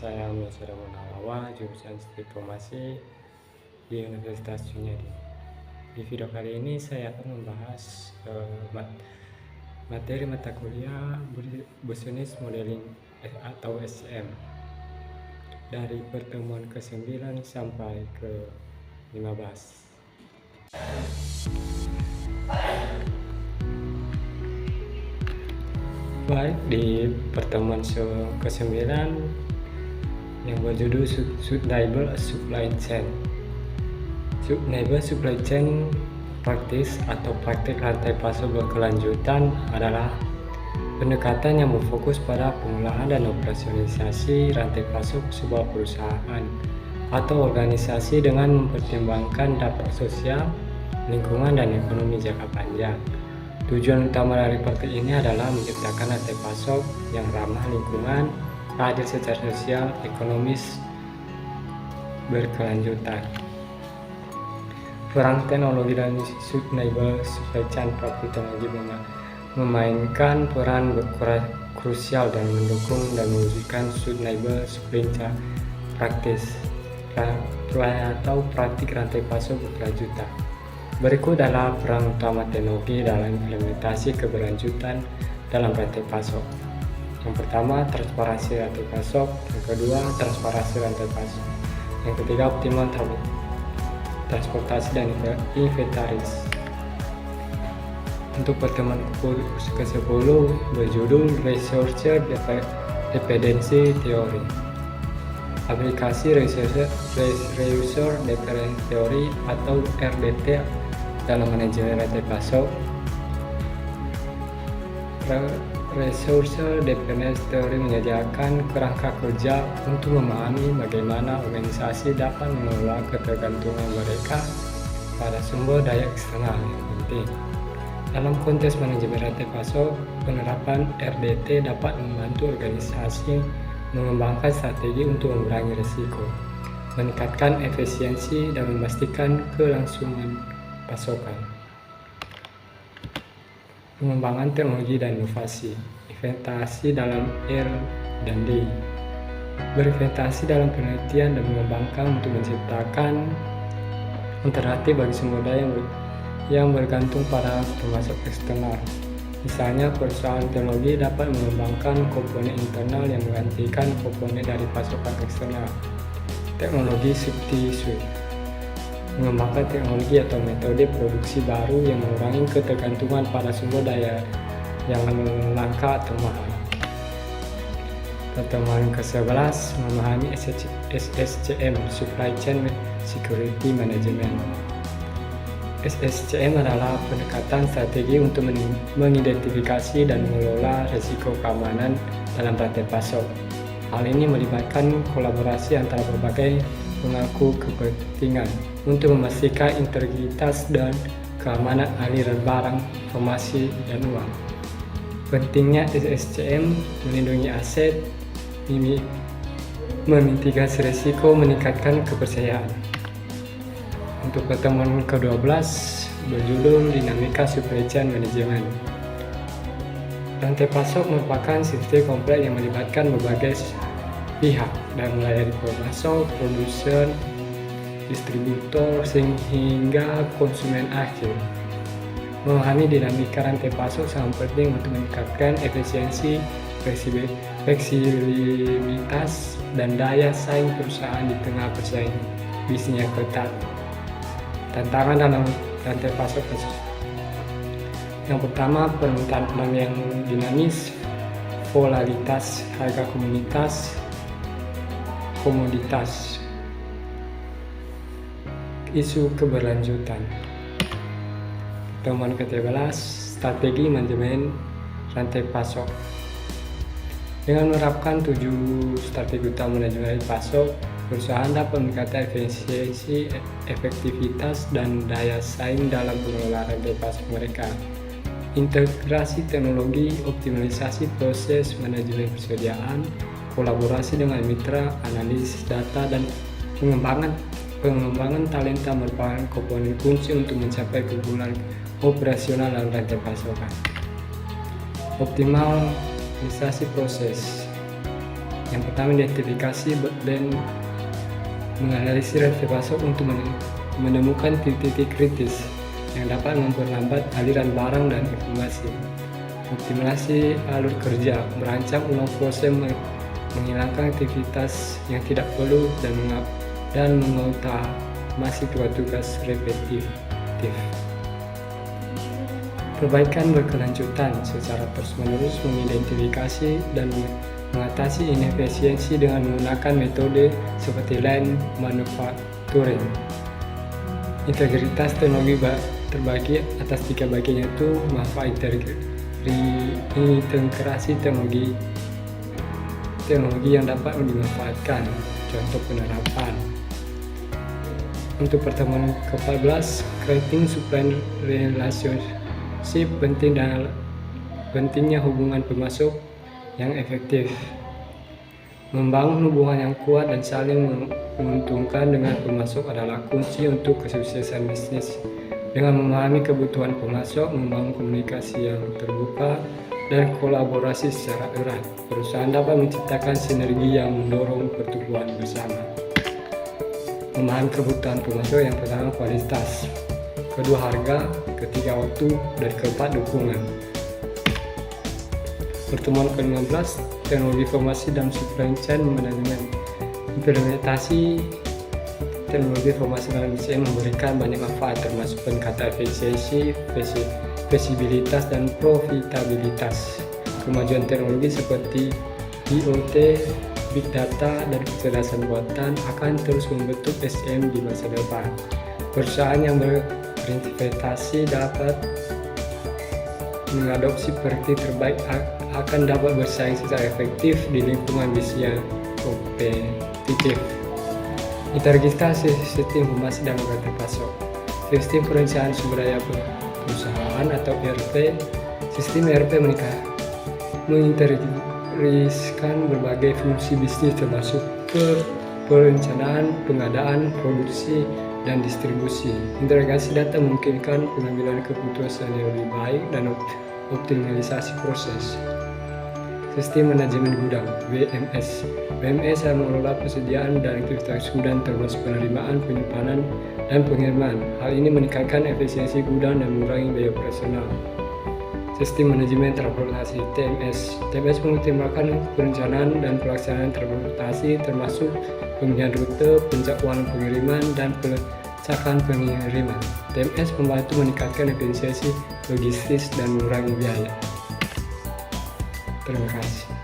saya Musira Munawawa, jurusan Diplomasi di Universitas Sunyadi. Di video kali ini saya akan membahas materi mata kuliah Business Modeling atau SCM dari pertemuan ke-9 sampai ke-15. Baik, di pertemuan ke-9 yang berjudul Sustainable Supply Chain. Sustainable Supply Chain Practice atau praktik rantai pasok berkelanjutan adalah pendekatan yang berfokus pada pengelolaan dan operasionalisasi rantai pasok sebuah perusahaan atau organisasi dengan mempertimbangkan dampak sosial, lingkungan, dan ekonomi jangka panjang. Tujuan utama dari praktik ini adalah menciptakan rantai pasok yang ramah lingkungan, adil secara sosial, ekonomis, berkelanjutan. Peran teknologi dan sustainable supply chain praktik teknologi memainkan peran krusial dalam mendukung dan mewujudkan sustainable supply chain practice atau praktik rantai pasok berkelanjutan. Berikut adalah peran utama teknologi dalam implementasi keberlanjutan dalam rantai pasok. Yang pertama, transparansi rantai pasok. Yang kedua, transparansi rantai pasok. Yang ketiga, optimal transportasi dan inventaris. Untuk pertemuan ke-10 berjudul Resource Dependency Theory. Aplikasi Resource Dependency Theory atau RDT dalam manajemen rantai pasok. Resource Dependency Theory menyediakan kerangka kerja untuk memahami bagaimana organisasi dapat mengelola ketergantungan mereka pada sumber daya eksternal yang penting. Dalam konteks manajemen rantai pasok, penerapan RDT dapat membantu organisasi mengembangkan strategi untuk mengurangi risiko, meningkatkan efisiensi, dan memastikan kelangsungan pasokan. Pengembangan teknologi dan inovasi. Investasi dalam R&D. Berinvestasi dalam penelitian dan mengembangkan untuk menciptakan alternatif bagi sumber daya yang bergantung pada pemasok eksternal. Misalnya, perusahaan teknologi dapat mengembangkan komponen internal yang menggantikan komponen dari pasokan eksternal. Teknologi substitusi. Mengembangkan teknologi atau metode produksi baru yang mengurangi ketergantungan pada sumber daya yang langka atau mahal. Pertemuan ke-11 memahami SSCM, Supply Chain Security Management. SSCM adalah pendekatan strategi untuk mengidentifikasi dan mengelola risiko keamanan dalam rantai pasok. Hal ini melibatkan kolaborasi antara berbagai pemangku kepentingan untuk memastikan integritas dan keamanan aliran barang, informasi, dan uang. Pentingnya SSCM melindungi aset, memitigasi risiko, meningkatkan kepercayaan. Untuk pertemuan ke-12 berjudul Dinamika Supply Chain Management. Rantai pasok merupakan sistem kompleks yang melibatkan berbagai pihak dan mulai dari pemasok, produsen, distributor, hingga konsumen akhir. Memahami dinamika rantai pasok sangat penting untuk meningkatkan efisiensi, fleksibilitas, dan daya saing perusahaan di tengah persaingan bisnis yang ketat. Tantangan dalam rantai pasok tersebut. Yang pertama, permintaan yang dinamis, volatilitas harga komoditas, isu keberlanjutan. Pertemuan ke-13, strategi manajemen rantai pasok. Dengan menerapkan 7 strategi utama manajemen rantai pasok, perusahaan dapat meningkatkan efisiensi, efektivitas, dan daya saing dalam pengelolaan rantai pasok mereka. Integrasi teknologi, optimalisasi proses manajemen persediaan, kolaborasi dengan mitra, analisis data, dan pengembangan talenta merupakan komponen kunci untuk mencapai keunggulan operasional dalam rantai pasokan. Optimalisasi proses. Yang pertama, identifikasi dan menganalisis rantai pasok untuk menemukan titik-titik kritis yang dapat memperlambat aliran barang dan informasi. Optimalisasi alur kerja, merancang ulang proses, menghilangkan aktivitas yang tidak perlu dan mengotomasi tugas repetitif. Perbaikan berkelanjutan secara terus-menerus mengidentifikasi dan mengatasi inefisiensi dengan menggunakan metode seperti lean manufacturing. Integritas teknologi terbagi atas 3 bagian, yaitu manfaat integrasi teknologi yang dapat dimanfaatkan. Contoh penerapan. Untuk pertemuan ke-14, creating supply relationship, pentingnya hubungan pemasok yang efektif. Membangun hubungan yang kuat dan saling menguntungkan dengan pemasok adalah kunci untuk kesuksesan bisnis. Dengan memahami kebutuhan pemasok, membangun komunikasi yang terbuka, dan kolaborasi secara erat, perusahaan dapat menciptakan sinergi yang mendorong pertumbuhan bersama. Memahami kebutuhan pemasok, yang pertama kualitas, kedua harga, ketiga waktu, dan keempat dukungan. Pertemuan ke-15, teknologi informasi dan supply chain management. Implementasi teknologi informasi dalam BCM memberikan banyak manfaat, termasuk peningkatan efisiensi, fleksibilitas, dan profitabilitas. Kemajuan teknologi seperti IoT, Big Data, dan kecerdasan buatan akan terus membentuk SCM di masa depan. Perusahaan yang berinvestasi dapat mengadopsi praktik terbaik akan dapat bersaing secara efektif di lingkungan bisnis yang kompetitif. Integritas sistem informasi dan rantai pasok. Sistem perencanaan sumber daya perusahaan atau ERP. Sistem ERP mengintegrasikan berbagai fungsi bisnis, termasuk perencanaan, pengadaan, produksi, dan distribusi. Integrasi data memungkinkan pengambilan keputusan yang lebih baik dan optimalisasi proses. Sistem manajemen gudang (WMS). WMS yang mengelola persediaan dan aktivitas gudang, termasuk penerimaan, penyimpanan, dan pengiriman. Hal ini meningkatkan efisiensi gudang dan mengurangi biaya operasional. Sistem manajemen transportasi (TMS). TMS mengoptimalkan perencanaan dan pelaksanaan transportasi, termasuk pemilihan rute, penjadwalan pengiriman, dan pelacakan pengiriman. TMS membantu meningkatkan efisiensi logistik dan mengurangi biaya. Terima kasih.